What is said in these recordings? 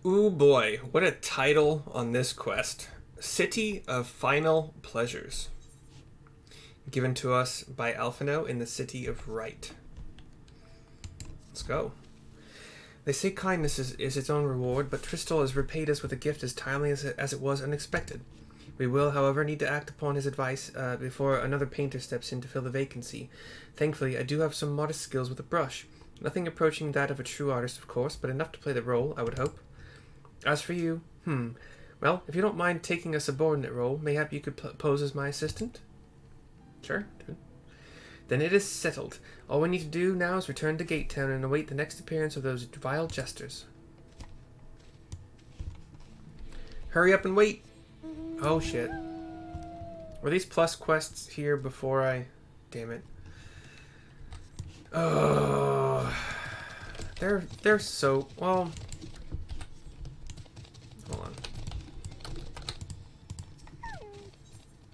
Ooh boy, what a title on this quest. City of Final Pleasures. Given to us by Alphino in the City of Right. Let's go. They say kindness is its own reward, but Tristal has repaid us with a gift as timely as it was unexpected. We will, however, need to act upon his advice before another painter steps in to fill the vacancy. Thankfully, I do have some modest skills with a brush. Nothing approaching that of a true artist, of course, but enough to play the role, I would hope. As for you, well, if you don't mind taking a subordinate role, mayhap you could pose as my assistant? Sure. Then it is settled. All we need to do now is return to Gate Town and await the next appearance of those vile jesters. Hurry up and wait! Oh shit. Were these plus quests here before I... Damn it. Oh... They're so... Well... Hold on.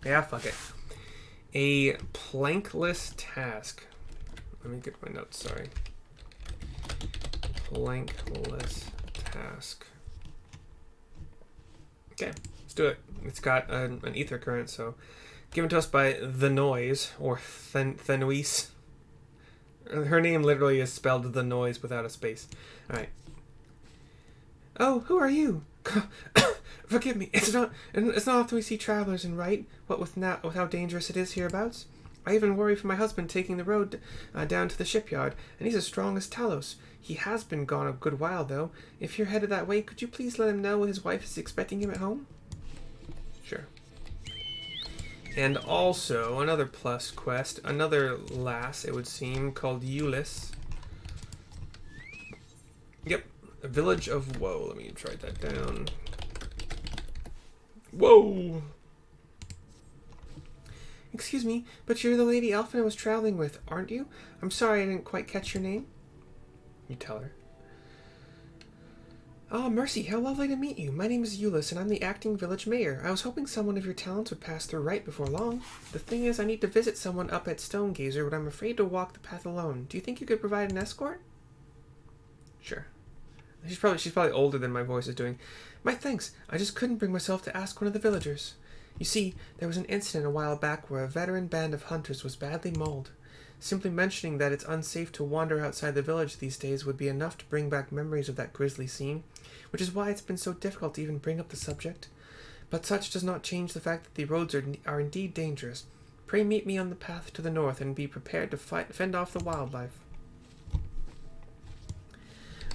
Yeah, fuck it. A plankless task. Let me get my notes, sorry. Plankless task. Okay, let's do it. It's got an Aether Current, so... Given to us by The Noise, or Thenoise. Her name literally is spelled The Noise without a space. Alright. Oh, who are you? Forgive me, it's not often we see travelers in Right, what with how dangerous it is hereabouts. I even worry for my husband taking the road down to the shipyard, and he's as strong as Talos. He has been gone a good while, though. If you're headed that way, could you please let him know his wife is expecting him at home? Sure. And also, another plus quest, another lass, it would seem, called Euless. Yep, a village of woe. Let me write that down. Whoa! Excuse me, but you're the lady Alphina was traveling with, aren't you? I'm sorry I didn't quite catch your name. You tell her. Oh, mercy, how lovely to meet you. My name is Euless, and I'm the acting village mayor. I was hoping someone of your talents would pass through Right before long. The thing is, I need to visit someone up at Stonegazer, but I'm afraid to walk the path alone. Do you think you could provide an escort? Sure. She's probably older than my voice is doing. My thanks. I just couldn't bring myself to ask one of the villagers. You see, there was an incident a while back where a veteran band of hunters was badly mauled. Simply mentioning that it's unsafe to wander outside the village these days would be enough to bring back memories of that grisly scene, which is why it's been so difficult to even bring up the subject. But such does not change the fact that the roads are indeed dangerous. Pray meet me on the path to the north and be prepared to fend off the wildlife.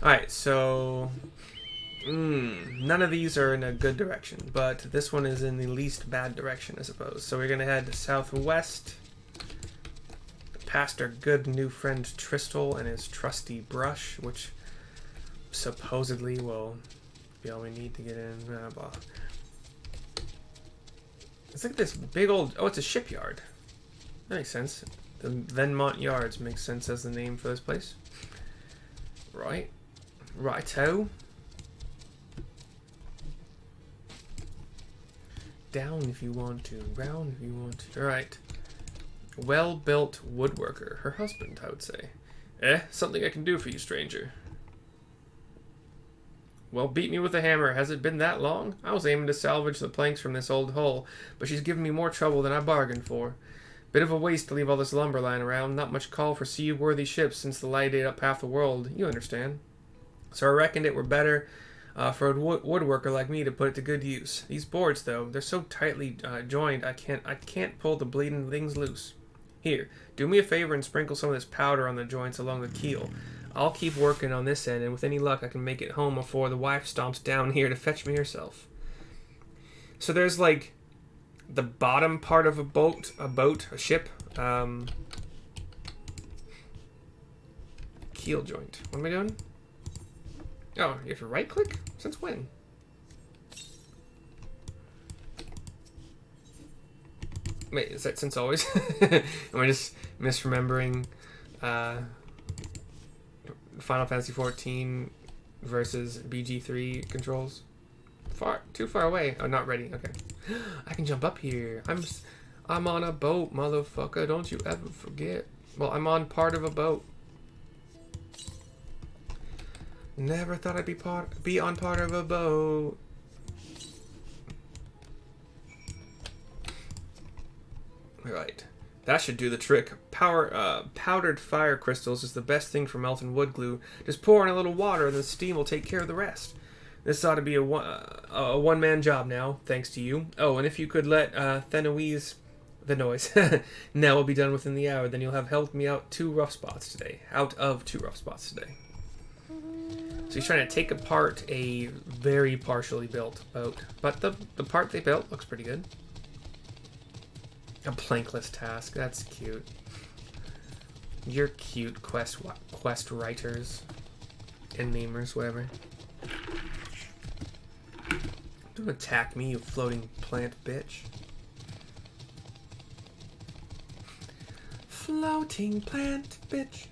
Alright, so... none of these are in a good direction, but this one is in the least bad direction, I suppose. So we're going to head southwest, past our good new friend Tristal and his trusty brush, which supposedly will be all we need to get in. Blah. It's like this big old... Oh, it's a shipyard. That makes sense. The Venmont Yards makes sense as the name for this place. Right. Righto. Down if you want to. Round if you want to. Alright. Well-built woodworker. Her husband, I would say. Something I can do for you, stranger. Well, beat me with a hammer. Has it been that long? I was aiming to salvage the planks from this old hull, but she's given me more trouble than I bargained for. Bit of a waste to leave all this lumber lying around. Not much call for seaworthy ships since the light ate up half the world. You understand. So I reckoned it were better for a woodworker like me to put it to good use. These boards, though, they're so tightly joined, I can't pull the bleeding things loose. Here, do me a favor and sprinkle some of this powder on the joints along the keel. I'll keep working on this end, and with any luck, I can make it home before the wife stomps down here to fetch me herself. So there's like the bottom part of a ship. Keel joint. What am I doing? Oh, you have to right click? Since when? Wait, is that since always? Am I just misremembering Final Fantasy XIV versus BG3 controls? Too far away. Oh, not ready. Okay. I can jump up here. I'm on a boat, motherfucker. Don't you ever forget. Well, I'm on part of a boat. Never thought I'd be on part of a boat. Right. That should do the trick. Powdered fire crystals is the best thing for melting wood glue. Just pour in a little water and the steam will take care of the rest. This ought to be a one-man job now, thanks to you. Oh, and if you could let Thenoise... The noise. Now we'll be done within the hour. Then you'll have helped me out of 2 rough spots today. So he's trying to take apart a very partially built boat. But the part they built looks pretty good. A plankless task. That's cute. You're cute, quest writers and namers, whatever. Don't attack me, you floating plant bitch. Floating plant bitch.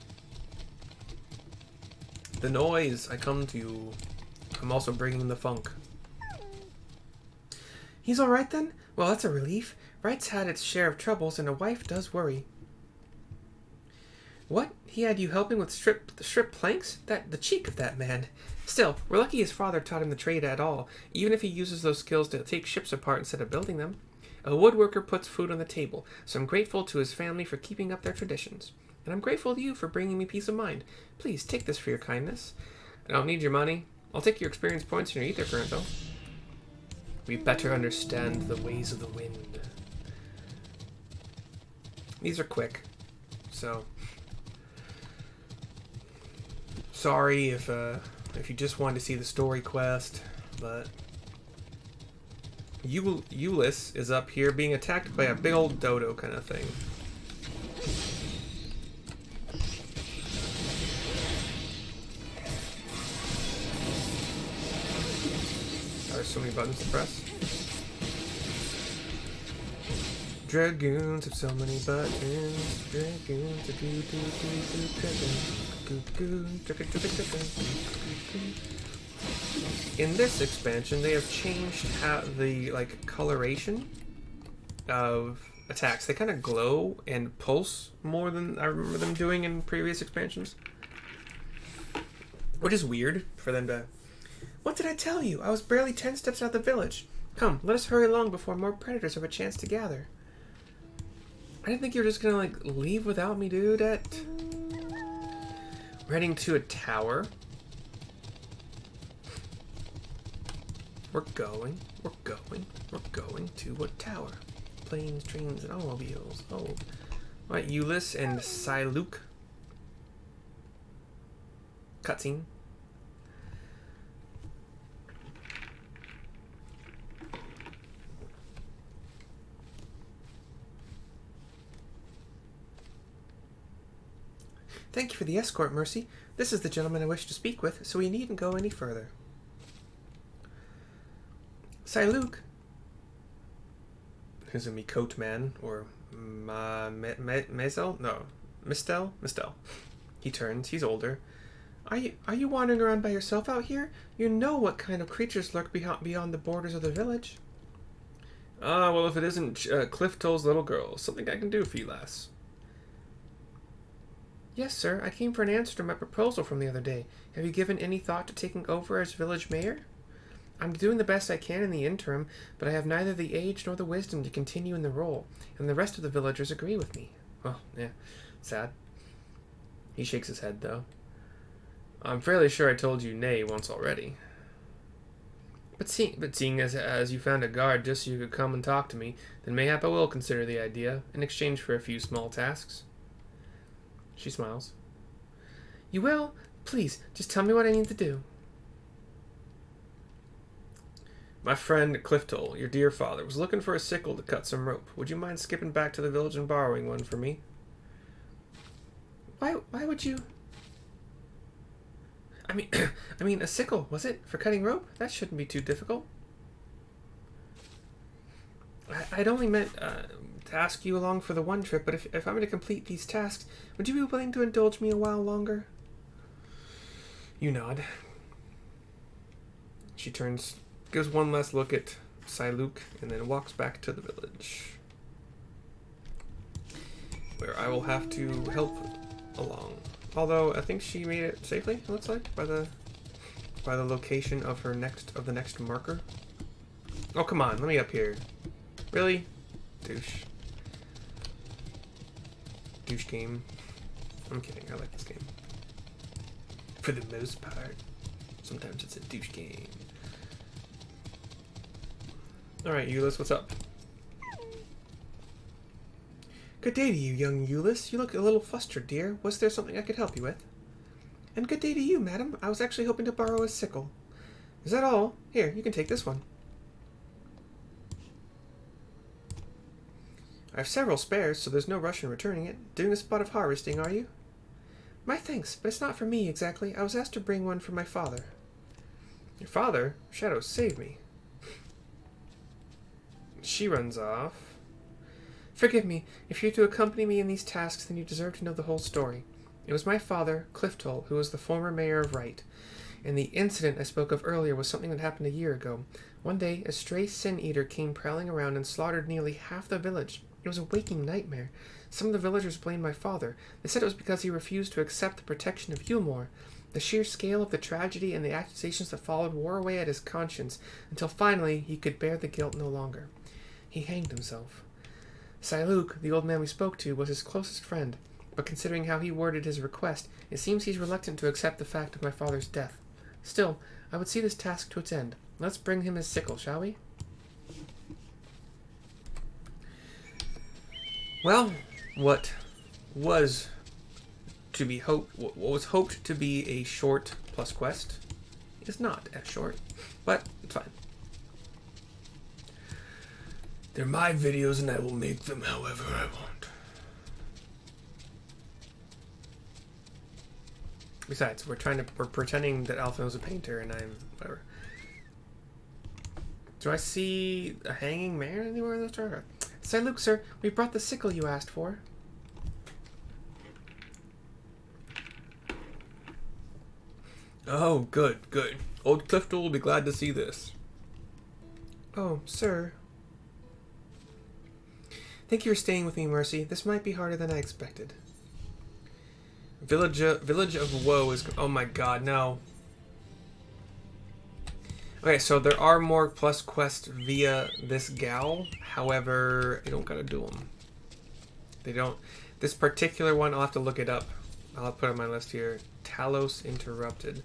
The noise, I come to you. I'm also bringing the funk. He's alright then? Well, that's a relief. Wright's had its share of troubles, and a wife does worry. What? He had you helping with strip planks? The cheek of that man. Still, we're lucky his father taught him the trade at all, even if he uses those skills to take ships apart instead of building them. A woodworker puts food on the table, so I'm grateful to his family for keeping up their traditions. And I'm grateful to you for bringing me peace of mind. Please, take this for your kindness. I don't need your money. I'll take your experience points and your Aether Current, though. We better understand the ways of the wind. These are quick, so... Sorry if you just wanted to see the story quest, but... Euless is up here being attacked by a big old dodo kind of thing. There's so many buttons to press. Dragoons have so many buttons. Dragoons In this expansion, they have changed how the coloration of attacks. They kind of glow and pulse more than I remember them doing in previous expansions, which is weird for them to. What did I tell you? I was barely 10 steps out of the village. Come, let us hurry along before more predators have a chance to gather. I didn't think you were just gonna leave without me, dude. We're heading to a tower. We're going to a tower. Planes, trains, and automobiles. Oh. Right, Euless and Siluk. Cutscene. Thank you for the escort, Mercy. This is the gentleman I wish to speak with, so we needn't go any further. Siluk, who's a Mikote man, or Mazel? No, Mistel? Mistel. He turns. He's older. Are you wandering around by yourself out here? You know what kind of creatures lurk beyond the borders of the village. Well, if it isn't Clifto's little girl, something I can do for you, lass. Yes, sir. I came for an answer to my proposal from the other day. Have you given any thought to taking over as village mayor? I'm doing the best I can in the interim, but I have neither the age nor the wisdom to continue in the role, and the rest of the villagers agree with me. Well, yeah, sad. He shakes his head, though. I'm fairly sure I told you nay once already. But seeing as you found a guard just so you could come and talk to me, then mayhap I will consider the idea, in exchange for a few small tasks. She smiles. You will? Please, just tell me what I need to do. My friend Clifton, your dear father, was looking for a sickle to cut some rope. Would you mind skipping back to the village and borrowing one for me? Why would you... I mean, a sickle, was it? For cutting rope? That shouldn't be too difficult. I'd only meant to ask you along for the one trip, but if I'm going to complete these tasks, would you be willing to indulge me a while longer? You nod. She turns, gives one last look at Siluk, and then walks back to the village, where I will have to help along. Although, I think she made it safely, it looks like, by the by the location of the next marker. Oh, come on, let me up here. Really? Douche. Douche game. I'm kidding, I like this game. For the most part. Sometimes it's a douche game. Alright, Euless, what's up? Good day to you, young Euless. You look a little flustered, dear. Was there something I could help you with? And good day to you, madam. I was actually hoping to borrow a sickle. Is that all? Here, you can take this one. I have several spares, so there's no rush in returning it. Doing a spot of harvesting, are you? My thanks, but it's not for me exactly. I was asked to bring one for my father. Your father? Shadow, save me. She runs off. Forgive me. If you're to accompany me in these tasks, then you deserve to know the whole story. It was my father, Clifton, who was the former mayor of Wright. And the incident I spoke of earlier was something that happened a year ago. One day, a stray sin-eater came prowling around and slaughtered nearly half the village. It was a waking nightmare. Some of the villagers blamed my father. They said it was because he refused to accept the protection of Yulmore. The sheer scale of the tragedy and the accusations that followed wore away at his conscience, until finally he could bear the guilt no longer. He hanged himself. Siluk, the old man we spoke to, was his closest friend, but considering how he worded his request, it seems he's reluctant to accept the fact of my father's death. Still, I would see this task to its end. Let's bring him his sickle, shall we? Well, what was hoped to be a short plus quest is not as short, but it's fine. They're my videos and I will make them however I want. Besides, we're pretending that Alpha is a painter and I'm whatever. Do I see a hanging man anywhere in this chart? Say, Luke, sir, we brought the sickle you asked for. Oh, good. Old Clifton will be glad to see this. Oh, sir. Thank you for staying with me, Mercy. This might be harder than I expected. Village of Woe is... Oh my god, no. Okay, so there are more plus quests via this gal. However, you don't gotta do them. They don't... This particular one, I'll have to look it up. I'll put it on my list here. Talos Interrupted.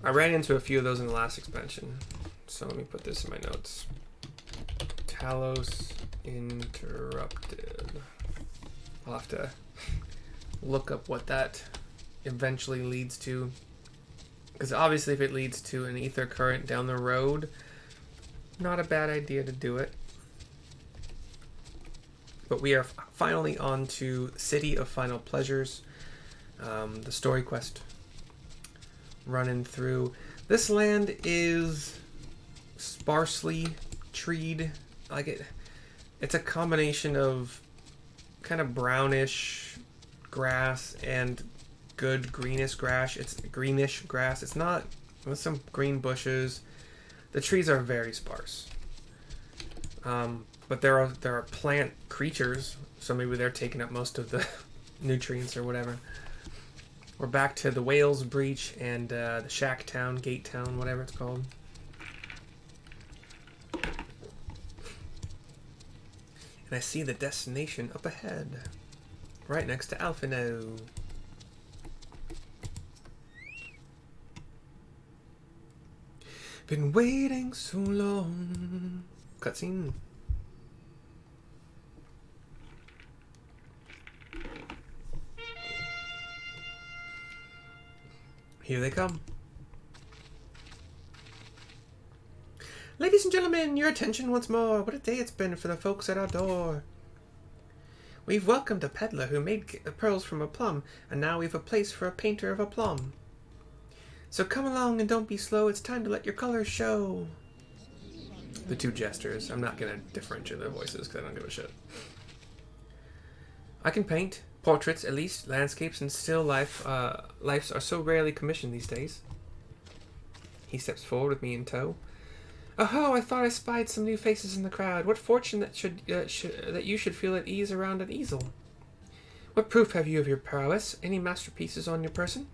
I ran into a few of those in the last expansion. So let me put this in my notes. Talos Interrupted. I'll have to look up what that eventually leads to. Because obviously if it leads to an Aether Current down the road, not a bad idea to do it. But we are finally on to City of Final Pleasures. The story quest. Running through. This land is sparsely treed. Like it's a combination of kind of brownish grass and good greenish grass. It's greenish grass. It's not with some green bushes. The trees are very sparse. But there are plant creatures, so maybe they're taking up most of the nutrients or whatever. We're back to the Whales Breach and the Shack Town, Gate Town, whatever it's called. And I see the destination up ahead, right next to Alphino. Been waiting so long. Cutscene. Here they come. Ladies and gentlemen, your attention once more. What a day it's been for the folks at our door. We've welcomed a peddler who made pearls from a plum, and now we've a place for a painter of a plum. So come along and don't be slow. It's time to let your colors show. The two jesters. I'm not going to differentiate their voices because I don't give a shit. I can paint. Portraits, at least. Landscapes and still lifes are so rarely commissioned these days. He steps forward with me in tow. Oh, I thought I spied some new faces in the crowd. What fortune that you should feel at ease around an easel. What proof have you of your prowess? Any masterpieces on your person?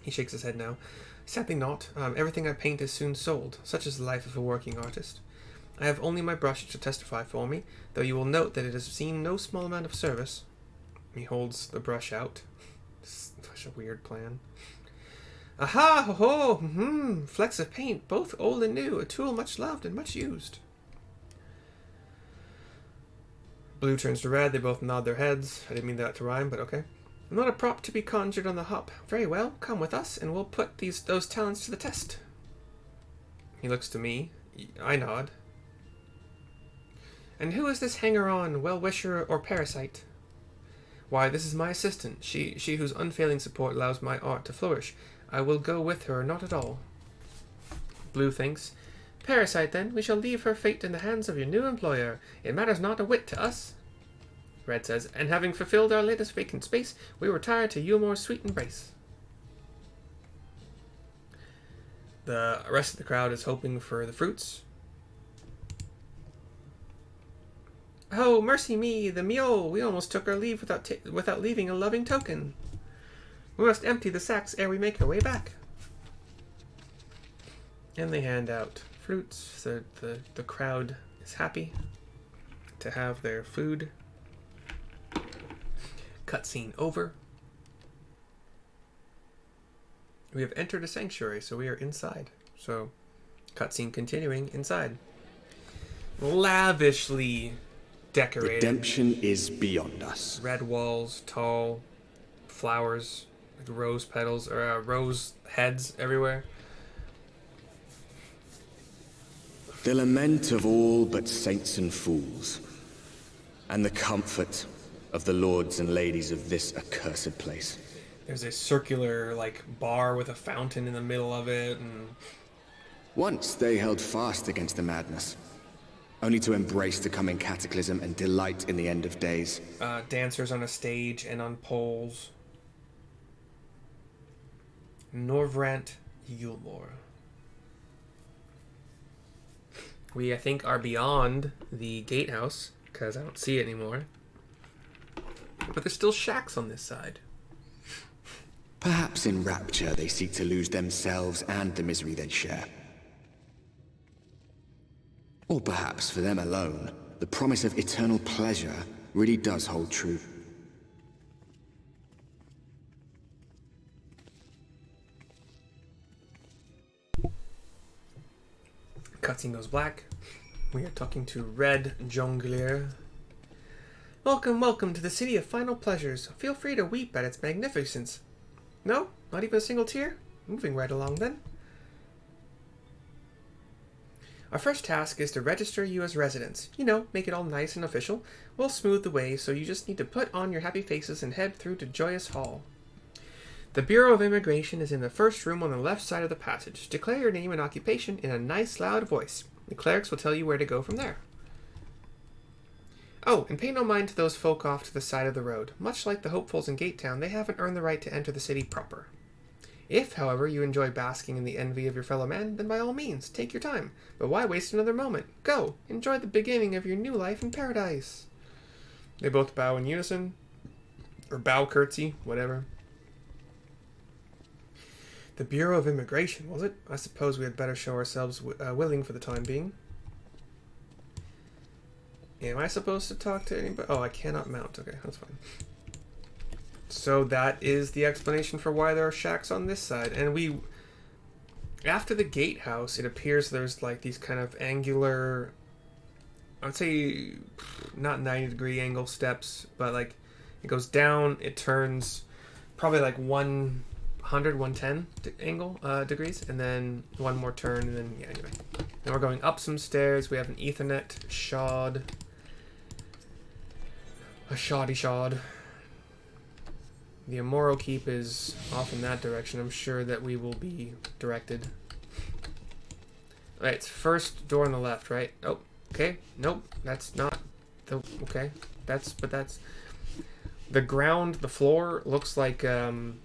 He shakes his head now. Sadly not. Everything I paint is soon sold. Such is the life of a working artist. I have only my brush to testify for me, though you will note that it has seen no small amount of service. He holds the brush out. Such a weird plan. Aha! Ho ho! Flecks of paint, both old and new, a tool much loved and much used. Blue turns to red, they both nod their heads. I didn't mean that to rhyme, but okay. Not a prop to be conjured on the hop. Very well, come with us, and we'll put those talents to the test. He looks to me. I nod. And who is this hanger-on, well-wisher, or parasite? Why, this is my assistant, she whose unfailing support allows my art to flourish. I will go with her, not at all. Blue thinks. Parasite, then, we shall leave her fate in the hands of your new employer. It matters not a whit to us. Red says, and having fulfilled our latest vacant space, we retire to Eulmore's sweet embrace. The rest of the crowd is hoping for the fruits. Oh, mercy me, the Mayos! We almost took our leave without leaving a loving token. We must empty the sacks ere we make our way back. And they hand out fruits. The crowd is happy to have their food. Cutscene over. We have entered a sanctuary, so we are inside. So, cutscene continuing inside. Lavishly decorated. Redemption is beyond us. Red walls, tall flowers, like rose petals, or rose heads everywhere. The lament of all but saints and fools, and the comfort of the lords and ladies of this accursed place. There's a circular, like, bar with a fountain in the middle of it, and... Once they held fast against the madness, only to embrace the coming cataclysm and delight in the end of days. Dancers on a stage and on poles. Norvrant Eulmore. We, I think, are beyond the gatehouse, because I don't see it anymore. But there's still shacks on this side. Perhaps in rapture they seek to lose themselves and the misery they share. Or perhaps for them alone, the promise of eternal pleasure really does hold true. Cutscene goes black. We are talking to Red Jonglier. Welcome, welcome to the city of final pleasures. Feel free to weep at its magnificence. No? Not even a single tear? Moving right along then. Our first task is to register you as residents. You know, make it all nice and official. We'll smooth the way, so you just need to put on your happy faces and head through to Joyous Hall. The Bureau of Immigration is in the first room on the left side of the passage. Declare your name and occupation in a nice, loud voice. The clerics will tell you where to go from there. Oh, and pay no mind to those folk off to the side of the road. Much like the hopefuls in Gatetown, they haven't earned the right to enter the city proper. If, however, you enjoy basking in the envy of your fellow men, then by all means, take your time. But why waste another moment? Go! Enjoy the beginning of your new life in paradise. They both bow in unison. Or bow curtsy, whatever. The Bureau of Immigration, was it? I suppose we had better show ourselves willing for the time being. Am I supposed to talk to anybody? Oh, I cannot mount. Okay, that's fine. So that is the explanation for why there are shacks on this side. And we... After the gatehouse, it appears there's like these kind of angular... I would say not 90-degree angle steps, but like it goes down, it turns probably like 100, 110 angle degrees, and then one more turn, and then, yeah, anyway. Now we're going up some stairs. We have an Ethernet shod. A shoddy shod. The Amoro Keep is off in that direction. I'm sure that we will be directed. Alright, it's first door on the left, right? Oh, okay. Nope, that's not the... Okay. That's... But that's... The ground, the floor looks like kind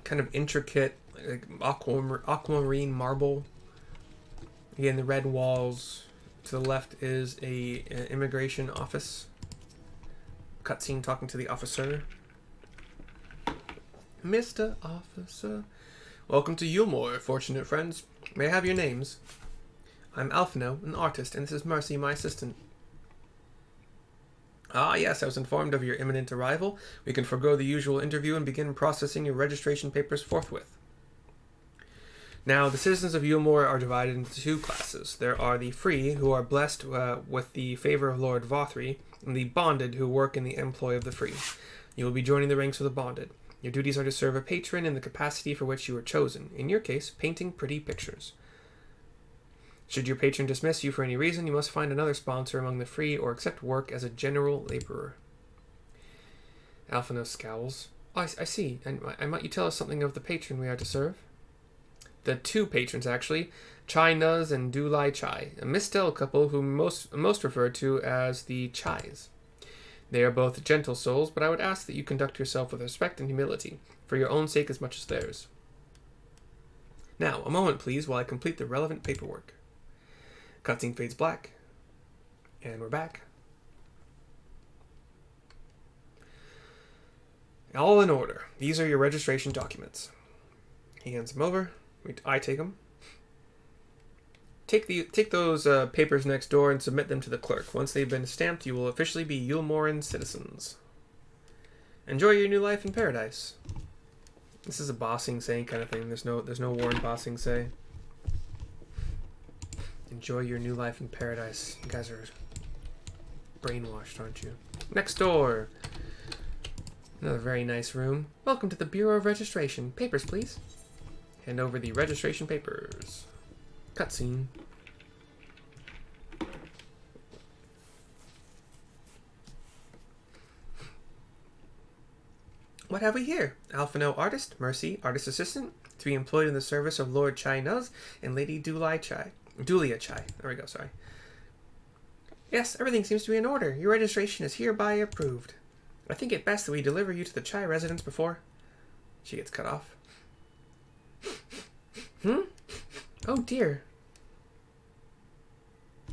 of intricate, like aquamarine marble. Again, the red walls. To the left is an immigration office. Cutscene talking to the officer. Mr. Officer, Welcome to Yulmore, fortunate friends. May I have your names? I'm Alphino, an artist, and this is Mercy, my assistant. Ah, yes, I was informed of your imminent arrival. We can forego the usual interview and begin processing your registration papers forthwith. Now, the citizens of Yulmore are divided into two classes. There are the free, who are blessed with the favor of Lord Vothry, and the bonded, who work in the employ of the free. You will be joining the ranks of the bonded. Your duties are to serve a patron in the capacity for which you were chosen. In your case, painting pretty pictures. Should your patron dismiss you for any reason, you must find another sponsor among the free or accept work as a general laborer. Alphino scowls. Oh, I see. And might you tell us something of the patron we are to serve? The two patrons, actually. Chai Nuz and Dulai Chai, a mistel couple who most referred to as the Chais. They are both gentle souls, but I would ask that you conduct yourself with respect and humility, for your own sake as much as theirs. Now, a moment, please, while I complete the relevant paperwork. Cutscene fades black, and we're back. All in order. These are your registration documents. He hands them over. I take them. Take those papers next door and submit them to the clerk. Once they've been stamped, you will officially be Yulmoran citizens. Enjoy your new life in paradise. This is a bossing say kind of thing. There's no Warren bossing say. Enjoy your new life in paradise. You guys are brainwashed, aren't you? Next door. Another very nice room. Welcome to the Bureau of Registration. Papers, please. Hand over the registration papers. Cutscene. What have we here? Alphino artist, Mercy, artist assistant, to be employed in the service of Lord Chai Nuz and Lady Dulia Chai. There we go, sorry. Yes, everything seems to be in order. Your registration is hereby approved. I think it best that we deliver you to the Chai residence before she gets cut off. Oh dear.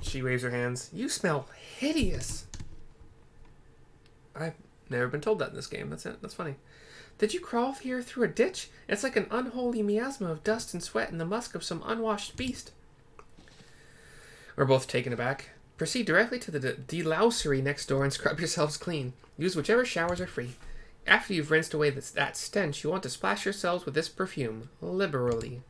She waves her hands. You smell hideous. I've never been told that in this game. That's it. That's funny. Did you crawl here through a ditch? It's like an unholy miasma of dust and sweat and the musk of some unwashed beast. We're both taken aback. Proceed directly to the delousery next door and scrub yourselves clean. Use whichever showers are free. After you've rinsed away that stench, you want to splash yourselves with this perfume, liberally.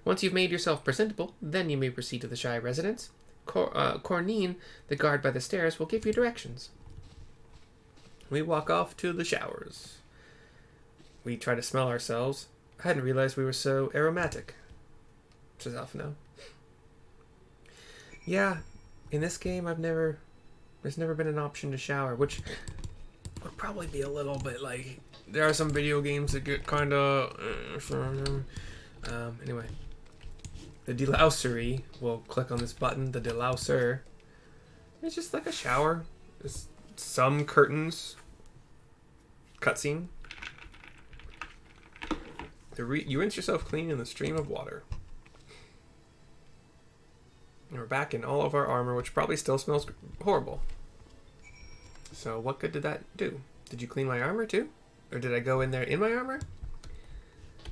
Once you've made yourself presentable, then you may proceed to the Chai residence. Cornine, the guard by the stairs, will give you directions. We walk off to the showers. We try to smell ourselves. I hadn't realized we were so aromatic, says Alphino. Yeah, in this game, there's never been an option to shower, which would probably be a little bit like, there are some video games that get kind of, anyway. The delousery, we'll click on this button, the delouser. It's just like a shower. There's some curtains. Cutscene. You rinse yourself clean in the stream of water. And we're back in all of our armor, which probably still smells horrible. So what good did that do? Did you clean my armor too? Or did I go in there in my armor?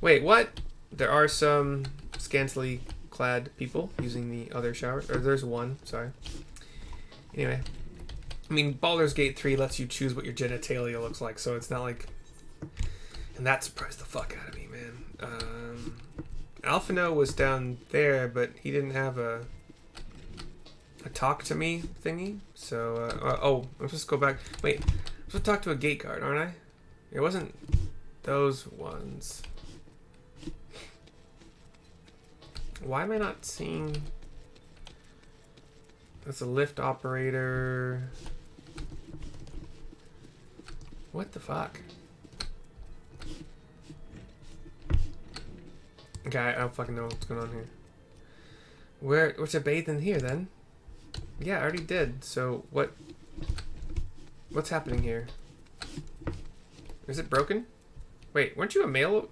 Wait, what? There are some scantily clad people using the other shower. Or there's one, sorry. Anyway. I mean, Baldur's Gate 3 lets you choose what your genitalia looks like, so it's not like... And that surprised the fuck out of me, man. Alphino was down there, but he didn't have a talk to me thingy. So, oh, I'm supposed to go back. Wait, I'm supposed to talk to a gate guard, aren't I? It wasn't those ones. Why am I not seeing... That's a lift operator. What the fuck? Okay, I don't fucking know what's going on here. What's a bathe in here then? Yeah, I already did. So what's happening here? Is it broken? Wait, weren't you a male?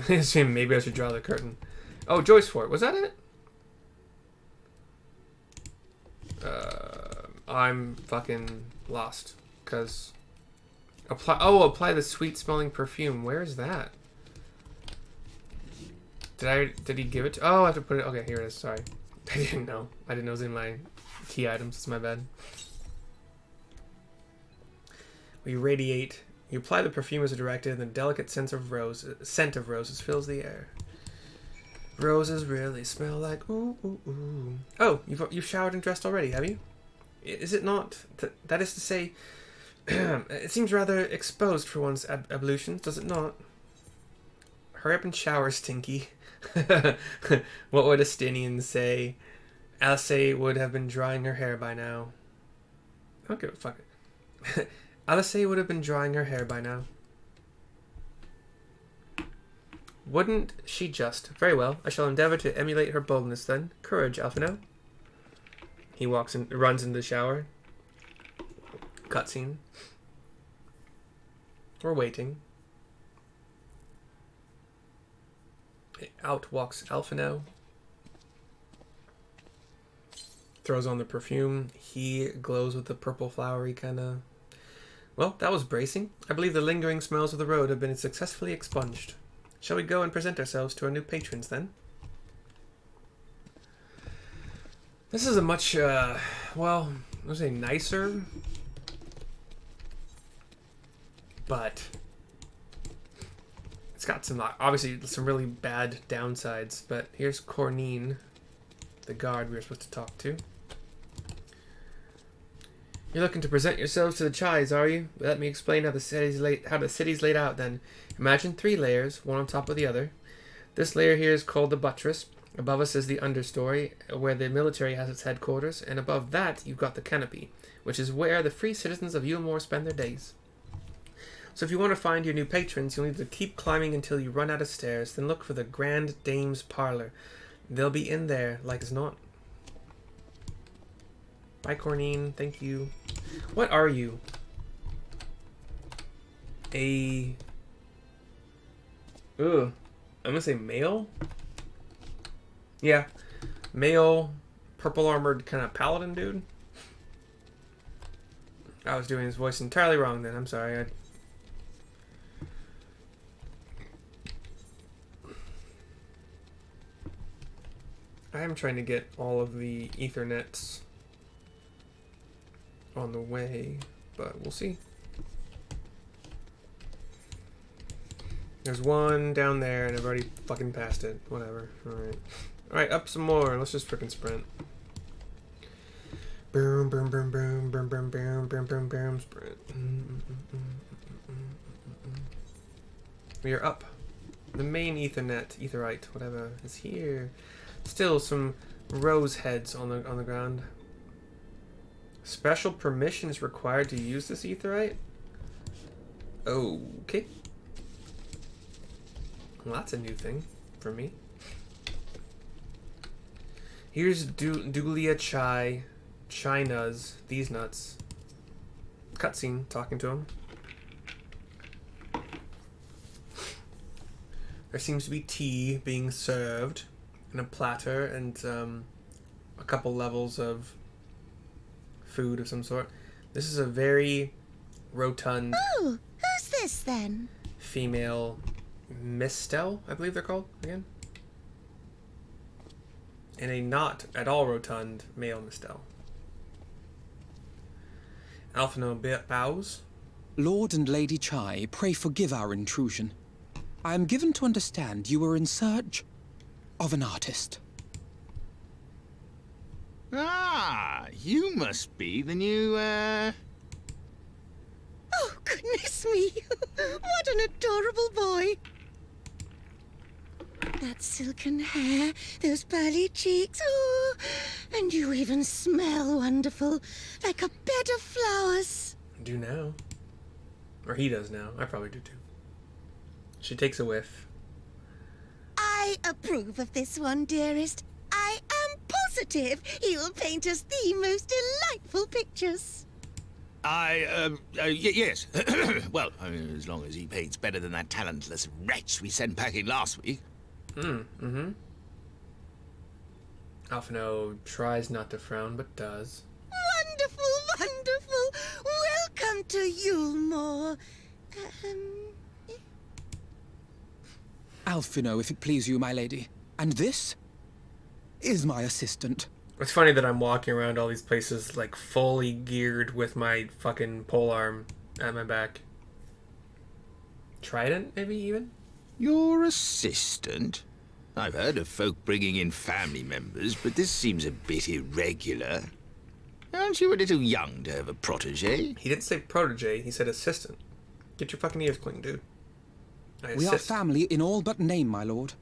Maybe I should draw the curtain. Oh, Joyce Fort. Was that it? I'm fucking lost. Cause apply the sweet smelling perfume. Where is that? Did he give it to... Oh, I have to put it... Okay, here it is. Sorry. I didn't know. I didn't know it was in my key items. It's my bad. We radiate. You apply the perfume as directed, and the delicate scent of roses fills the air. Roses really smell like ooh, ooh, ooh. Oh, you've showered and dressed already, have you? Is it not? That is to say, it seems rather exposed for one's ablutions, does it not? Hurry up and shower, Stinky. What would Estinians say? Alice would have been drying her hair by now. I don't give a fuck. Alice would have been drying her hair by now. Wouldn't she just? Very well. I shall endeavour to emulate her boldness then. Courage, Alphino. He runs into the shower. Cutscene. We're waiting. Out walks Alphino. Throws on the perfume. He glows with the purple flowery kind of... Well, that was bracing. I believe the lingering smells of the road have been successfully expunged. Shall we go and present ourselves to our new patrons, then? This is a much, well, I would say nicer, but it's got some, obviously, some really bad downsides. But here's Cornine, the guard we were supposed to talk to. You're looking to present yourselves to the Chais, are you? Let me explain how the city's laid out, then. Imagine 3 layers, one on top of the other. This layer here is called the buttress. Above us is the understory, where the military has its headquarters, and above that you've got the canopy, which is where the free citizens of Yulmore spend their days. So if you want to find your new patrons, you'll need to keep climbing until you run out of stairs, then look for the Grand Dame's Parlor. They'll be in there, like as not. Bye, Cornine. Thank you. What are you? I'm gonna say male? Yeah. Male, purple armored kind of paladin dude. I was doing his voice entirely wrong then. I'm sorry. I am trying to get all of the Ethernets on the way, but we'll see. There's one down there, and I've already fucking passed it. Whatever. Alright. Alright, up some more. Let's just frickin' sprint. Boom, boom, boom, boom, boom, boom, boom, boom, boom, boom, sprint. We are up. The main Etherite, whatever, is here. Still some rose heads on the ground. Special permission is required to use this Etherite? Okay. Well, that's a new thing for me. Here's Dulia Chai. China's. These nuts. Cutscene, talking to him. There seems to be tea being served in a platter and a couple levels of food of some sort. This is a very rotund... Oh, who's this then? Female mistel, I believe they're called, again. And a not at all rotund male mistel. Alphino bows. Lord and Lady Chai, pray forgive our intrusion. I am given to understand you were in search of an artist. Ah, you must be the new, Oh, goodness me. What an adorable boy. That silken hair, those pearly cheeks, oh, and you even smell wonderful, like a bed of flowers. I do now. Or he does now. I probably do too. She takes a whiff. I approve of this one, dearest. I am positive he will paint us the most delightful pictures. yes. Well, as long as he paints better than that talentless wretch we sent packing last week. Alphino tries not to frown, but does. Wonderful, wonderful. Welcome to Yulmore. Alphino, if it please you, my lady. And this is my assistant. It's funny that I'm walking around all these places like fully geared with my fucking polearm at my back. Trident, maybe even? Your assistant? I've heard of folk bringing in family members, but this seems a bit irregular. Aren't you a little young to have a protege? He didn't say protege, he said assistant. Get your fucking ears clean, dude. We are family in all but name, my lord.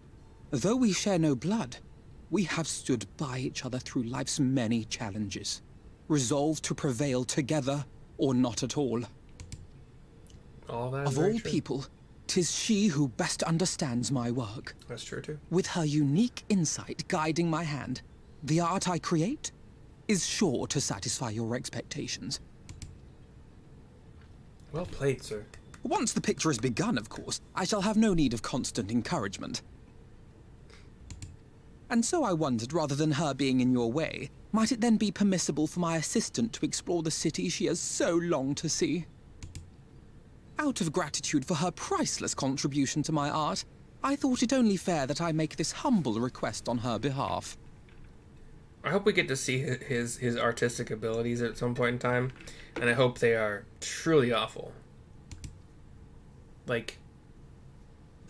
Though we share no blood, we have stood by each other through life's many challenges, resolved to prevail together or not at all. All that is of very all true. people, 'tis she who best understands my work. That's true too. With her unique insight guiding my hand, the art I create is sure to satisfy your expectations. Well played, sir. Once the picture is begun, of course, I shall have no need of constant encouragement. And so I wondered, rather than her being in your way, might it then be permissible for my assistant to explore the city she has so longed to see? Out of gratitude for her priceless contribution to my art, I thought it only fair that I make this humble request on her behalf. I hope we get to see his artistic abilities at some point in time, and I hope they are truly awful. Like,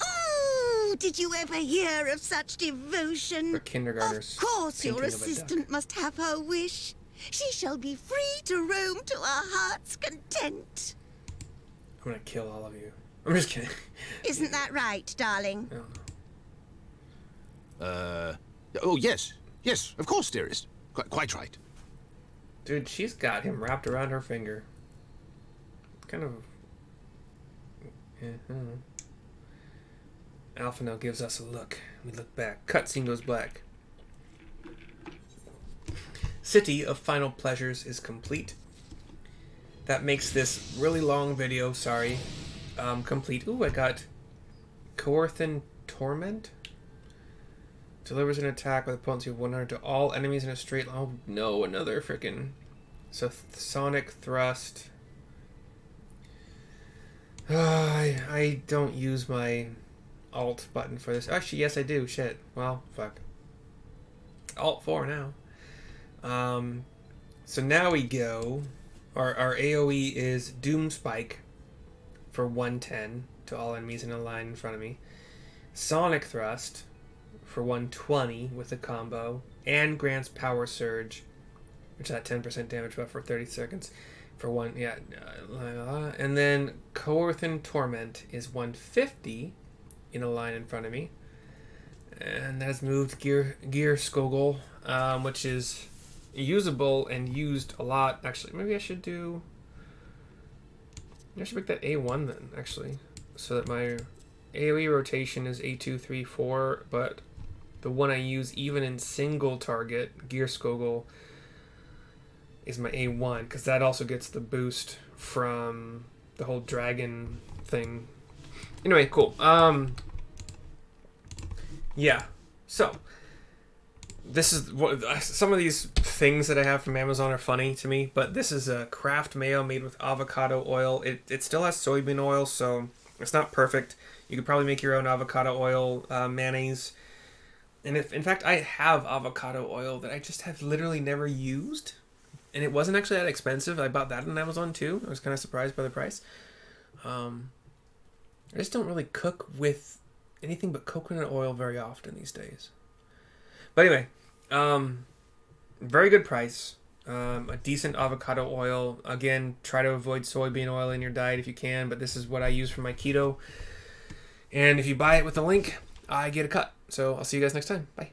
Oh, did you ever hear of such devotion? for kindergartners. Of course your painting of a duck. assistant must have her wish. She shall be free to roam to her heart's content. I'm gonna kill all of you. I'm just kidding. Isn't that right, darling? I don't know. Oh, yes. Yes, of course, dearest. Quite right. Dude, she's got him wrapped around her finger. Kind of. Yeah, I don't know. Alphino gives us a look. We look back. Cutscene goes black. City of Final Pleasures is complete. That makes this really long video, sorry, complete. Ooh, I got Coerthan Torment. Delivers an attack with a potency of 100 to all enemies in a straight line. Oh no, another freaking... So, Sonic Thrust. I don't use my Alt button for this. Actually, yes I do. Shit. Well, fuck. Alt 4 now. So now we go... Our AoE is Doom Spike for 110 to all enemies in a line in front of me. Sonic Thrust for 120 with a combo. And grants Power Surge, which is that 10% damage buff for 30 seconds. For one, yeah. And then Coerthan Torment is 150 in a line in front of me. And that has moved Gear Skogul, which is usable and used a lot. Actually, maybe I should do... I should make that A1 then, actually. So that my AoE rotation is A2, 3, 4, but the one I use even in single target, Gear Skogul, is my A1, because that also gets the boost from the whole dragon thing. Anyway, cool. Yeah. So, this is what some of these things that I have from Amazon are funny to me, but this is a Kraft Mayo made with avocado oil. It still has soybean oil, so it's not perfect. You could probably make your own avocado oil mayonnaise. And in fact, I have avocado oil that I just have literally never used. And it wasn't actually that expensive. I bought that on Amazon too. I was kind of surprised by the price. I just don't really cook with anything but coconut oil very often these days. But anyway, very good price. A decent avocado oil. Again, try to avoid soybean oil in your diet if you can, but this is what I use for my keto. And if you buy it with a link, I get a cut. So I'll see you guys next time. Bye.